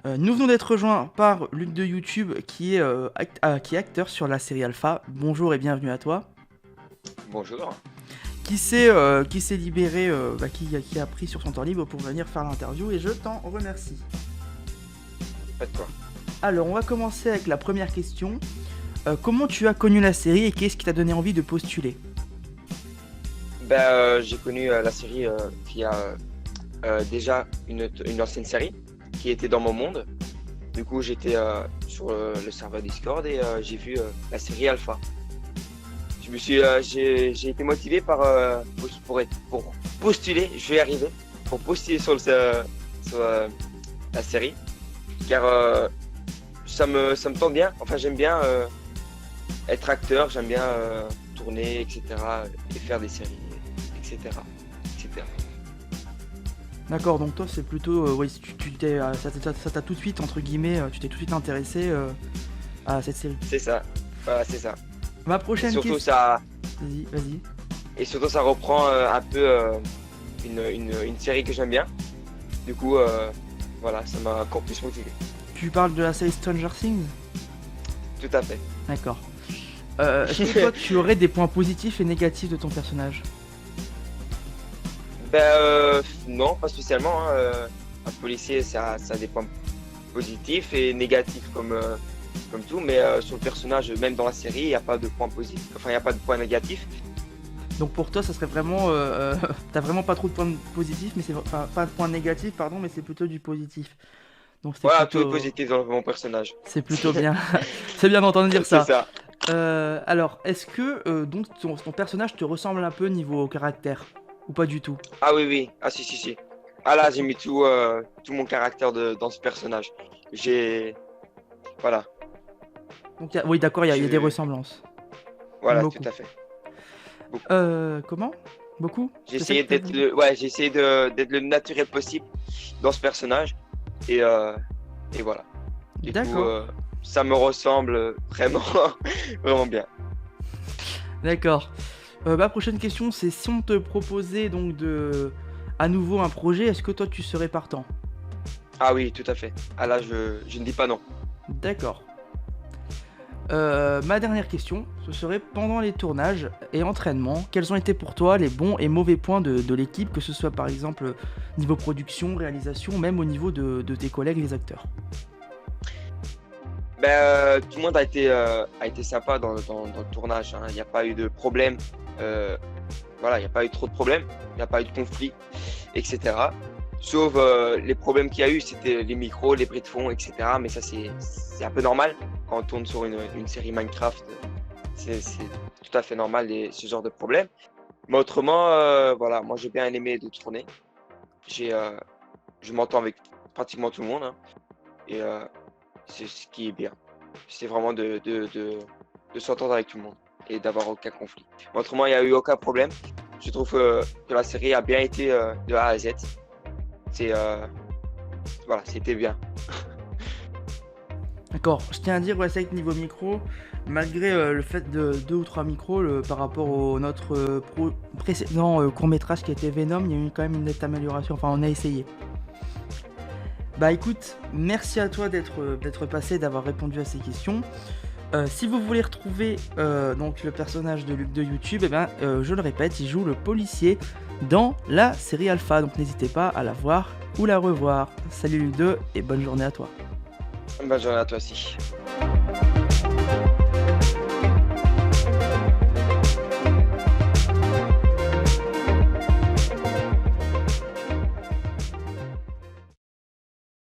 Nous venons d'être rejoints par Luc de YouTube qui est acteur sur la série Alpha. Bonjour et bienvenue à toi. Bonjour. Qui s'est libéré, qui a pris sur son temps libre pour venir faire l'interview et je t'en remercie. Pas de quoi. Alors on va commencer avec la première question. Comment tu as connu la série et qu'est-ce qui t'a donné envie de postuler? J'ai connu la série via déjà une ancienne série qui était dans mon monde. Du coup, j'étais sur le serveur Discord et j'ai vu la série Alpha. J'ai été motivé pour postuler, je vais y arriver, pour postuler sur la série, car ça me tente bien. Enfin, j'aime bien être acteur, j'aime bien tourner, etc. et faire des séries, etc. etc. D'accord, donc toi c'est plutôt, oui, ça t'a tout de suite, entre guillemets, tu t'es tout de suite intéressé à cette série. C'est ça, voilà, c'est ça. Ma Et prochaine surtout, question... ça, Vas-y. ça reprend un peu une série que j'aime bien. Du coup, voilà, ça m'a encore plus motivé. Tu parles de la série Stranger Things? Tout à fait. D'accord. Est-ce que toi tu aurais des points positifs et négatifs de ton personnage? Non, pas spécialement, hein. Un policier, ça a des points positifs et négatifs comme tout, mais sur le personnage, même dans la série, il n'y a pas de points positifs, enfin, il n'y a pas de points négatifs. Donc pour toi ça serait vraiment... t'as vraiment pas trop de points positifs, mais c'est... Enfin, pas de points négatifs, pardon, mais c'est plutôt du positif. Donc Voilà, tout est positif dans mon personnage. c'est plutôt bien. C'est bien d'entendre dire C'est ça. ça. Alors, est-ce que donc ton personnage te ressemble un peu niveau caractère? Ou pas du tout? Ah oui, oui, ah si, si, si. Ah là, j'ai mis tout mon caractère dans ce personnage. J'ai... Voilà, Donc, oui, d'accord, il y a des ressemblances. voilà, Beaucoup. tout à fait. Comment? Beaucoup? J'ai C'est ça essayé que t'as d'être voulu? j'ai essayé d'être le naturel possible dans ce personnage et, euh, et voilà. Du coup, D'accord. ça me ressemble vraiment, vraiment bien. D'accord. Ma prochaine question, c'est si on te proposait donc à nouveau un projet, est-ce que toi tu serais partant? Ah oui, tout à fait. Ah là, je ne dis pas non. D'accord. Ma dernière question, ce serait pendant les tournages et entraînements, quels ont été pour toi les bons et mauvais points de l'équipe, que ce soit par exemple niveau production, réalisation, même au niveau de tes collègues les acteurs? Tout le monde a été sympa dans le tournage, hein. Il n'y a pas eu de problème. Euh, voilà, il n'y a pas eu trop de problèmes. Il n'y a pas eu de conflit, etc. Sauf les problèmes qu'il y a eu, c'était les micros, les bruits de fond, etc. Mais ça, c'est un peu normal quand on tourne sur une série Minecraft. C'est tout à fait normal ce genre de problème. Mais autrement, voilà, moi j'ai bien aimé de tourner. J'ai, euh, je m'entends avec pratiquement tout le monde, hein. Et c'est ce qui est bien. C'est vraiment de s'entendre avec tout le monde et d'avoir aucun conflit. Mais autrement, il n'y a eu aucun problème. Je trouve que la série a bien été de A à Z. C'est voilà, c'était bien. D'accord, je tiens à dire, ouais, c'est vrai que niveau micro, malgré le fait de 2 ou 3 micros par rapport au notre précédent court-métrage qui était Venom, il y a eu quand même une nette amélioration, enfin on a essayé. Bah écoute, merci à toi d'être passé, d'avoir répondu à ces questions. Si vous voulez retrouver donc le personnage de Luc de YouTube, je le répète, il joue le policier dans la série Alpha, donc n'hésitez pas à la voir ou la revoir. Salut Luc 2 et bonne journée à toi. Bonne journée à toi aussi.